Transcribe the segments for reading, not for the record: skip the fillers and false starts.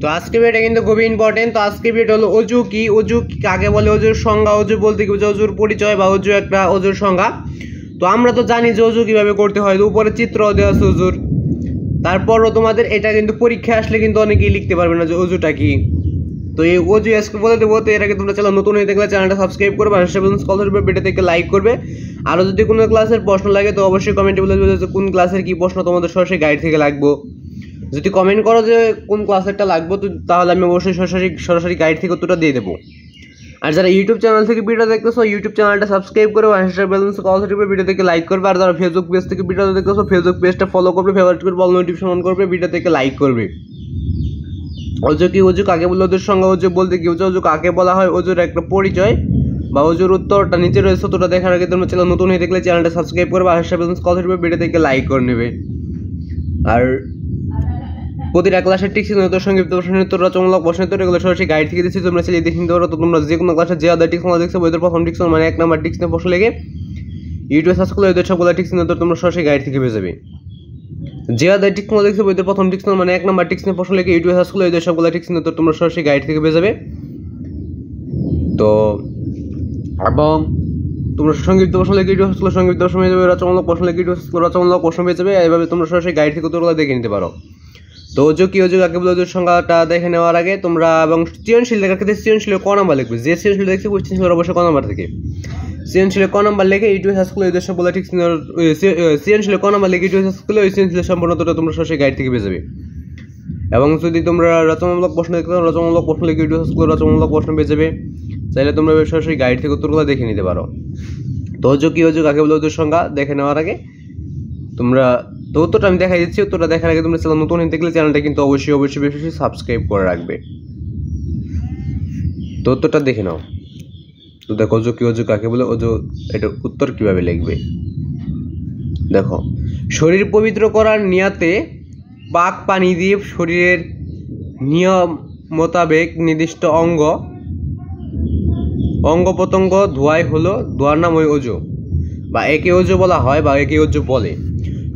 তো আজকে ভিডিওটা কিন্তু খুবই ইম্পর্টেন্ট। তো আজকে ভিডিওটা হলো অজু কি, অজু কাকে বলে, অজুর সংজ্ঞা, অজু বলতে কি বোঝায়, অজুর পরিচয় বা অজু একটা অজুর সংজ্ঞা। তো আমরা তো জানি যে অজু কিভাবে করতে হয়, উপরে চিত্র দেওয়া আছে অজুর। তারপরও তোমাদের এটা কিন্তু পরীক্ষা আসলে কিন্তু অনেকেই লিখতে পারবে না যে অজুটা কি। তো এই অজু আজকে বলে দেবো। তো এর আগে তোমরা চ্যানেল নতুন হয়ে থাকলে চ্যানেলটা সাবস্ক্রাইব করবে, আর ভিডিও থেকে লাইক করবে। আরও যদি কোনো ক্লাসের প্রশ্ন লাগে তো অবশ্যই কমেন্টে বলে দেবে যে কোন ক্লাসের কি প্রশ্ন তোমাদের সরাসরি গাইড থেকে লাগবো। যদি কমেন্ট করো যে কোন ক্লাসেরটা লাগবে তো তাহলে আমি অবশ্যই সরাসরি গাইড থেকে উত্তরটা দিয়ে দেবো। আর যারা ইউটিউব চ্যানেল থেকে ভিডিও দেখতেছো ইউটিউব চ্যানেলটা সাবস্ক্রাইব করে ভিডিও থেকে লাইক করবে। আর যারা ফেসবুক পেজ থেকে ভিডিও দেখতেছো ফেসবুক পেজটা ফলো করবে, ফেভারিট করবে, অল নোটিফিকেশন অন করবে, ভিডিও থেকে লাইক করবে। অজু কি, অজু কাকে বলে, ওজুর সঙ্গে অজু বলতে কি বোঝায়, অজু কাকে বলা হয়, অজুর একটা পরিচয় বা অজুর উত্তরটা নিচে রয়েছে। তোটা দেখার আগে তোমরা চ্যানেল নতুন হয়ে থাকলে চ্যানেলটা সাবস্ক্রাইব করবে, আর ভিডিও থেকে লাইক করে নেবে। আর প্রতিটা ক্লাসের টিক্স উত্তর, সংক্ষিপ্ত প্রশ্ন উত্তর, রচনামূলক প্রশ্ন উত্তর এগুলো সরাসরি গাইড থেকে দিচ্ছি, তোমরা চাইলে দেখে নিতে পারো। তো তোমরা যে কোনো ক্লাসে যে আদার টিক্স দেখছো ওদের প্রথম টিক্স মানে 1 নাম্বার টিক্স নিয়ে প্রশ্ন লেগে ইউটিউবে সার্চ করলে ওদের সবগুলো টিক্স উত্তর তোমরা সরাসরি গাইড থেকে পেয়ে যাবে। যে আদার টিক্স দেখছো ওদের প্রথম টিক্স মানে 1 নাম্বার টিক্স নিয়ে প্রশ্ন লেগে ইউটিউবে সার্চ করলে ওদের সবগুলো টিক্স উত্তর তোমরা সরাসরি গাইড থেকে পেয়ে যাবে। তো এবং তোমরা সংক্ষিপ্ত প্রশ্ন লেগে ইউটিউব সার্চ করলে সংক্ষিপ্ত প্রশ্ন পেয়ে যাবে, রচনামূলক প্রশ্ন লেগে ইউটিউব সার্চ করলে রচনামূলক প্রশ্ন পেয়ে যাবে। এইভাবে তোমরা সরাসরি গাইড থেকে উত্তরগুলো দেখে নিতে পারো। তো অজু কি, অজু কাকে বলে, অজুর সংজ্ঞাটা দেখে নেওয়ার আগে তোমরা এবং সৃজনশীল লেখার ক্ষেত্রে সৃজনশীল ক নাম্বার লিখবে, যে সৃজনশীল দেখছি ওই সৃজনশীল অবশ্যই ক নাম্বার থেকে সৃজনশীল ক নাম্বার লিখে ইউটিউব সার্চ করলে ওই সবগুলো ঠিক সৃজনশীল ক নাম্বার লিখে ইউটিউব সার্চ করলে ওই সৃজনশীল সম্পূর্ণটা তোমরা সরাসরি গাইড থেকে পেয়ে যাবে। এবং যদি তোমরা রচনামূলক প্রশ্ন দেখতে চাও রচনামূলক প্রশ্ন লিখে ইউটিউব সার্চ করলে রচনামূলক প্রশ্ন পেয়ে যাবে। চাইলে তোমরা সরাসরি গাইড থেকে উত্তরগুলো দেখে নিতে পারো। তো অজু কি, অজু কাকে বলে, অজুর সংজ্ঞা দেখে নেওয়ার আগে তোমরা তো উত্তরটা আমি দেখাই দিচ্ছি। উত্তরটা দেখার আগে তোমরা চ্যানেল নতুন হয়ে থাকলে চ্যানেলটা কিন্তু অবশ্যই বেশি সাবস্ক্রাইব করে রাখবে। তো উত্তরটা দেখে নাও। তো দেখো অজু কি, অজু কাকে বলে, অজু এটার উত্তর কিভাবে লিখবে। দেখো, শরীর পবিত্র করার নিয়াতে পাক পানি দিয়ে শরীরের নিয়ম মোতাবেক নির্দিষ্ট অঙ্গ প্রত্যঙ্গ ধোয়ার নাম ওই অজু বা একে অজু বলা হয় বা একে অজু বলে।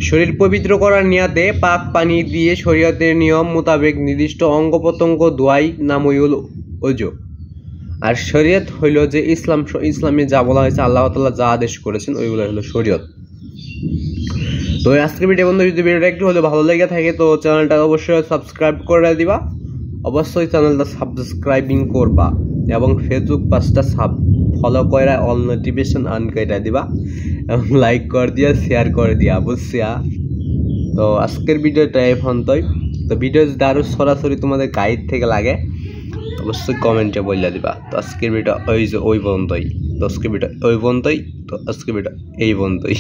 শরীর পবিত্র করার নিয়াতে পাক পানি দিয়ে শরীয়তের নিয়ম মোতাবেক নির্দিষ্ট অঙ্গ প্রত্যঙ্গ ধোয়াই নাম হইল অজু। আর শরীয়ত হইল যে ইসলামে যা বলা হয়েছে, আল্লাহ তাআলা যা আদেশ করেছেন ওইগুলো হলো শরীয়ত। তো আজকের ভিডিও বন্ধু, যদি ভিডিওটা একটু হলে ভালো লেগে থাকে তো চ্যানেলটা অবশ্যই সাবস্ক্রাইব করে দিবা, অবশ্যই চ্যানেলটা সাবস্ক্রাইবিং করবা এবং ফেসবুক পেজটা ফলো করে অল নোটিফিকেশন অন করে দিবা এবং লাইক করে দিয়া, শেয়ার করে দিয়া বুঝছিয়া। তো আজকের ভিডিওটা এই পর্যন্তই। তো ভিডিও যদি আরও সরাসরি তোমাদের গাইড থেকে লাগে অবশ্যই কমেন্টে বলে দিবা। তো আজকের ভিডিও ওই পর্যন্তই। তো আজকের ভিডিও এই পর্যন্তই।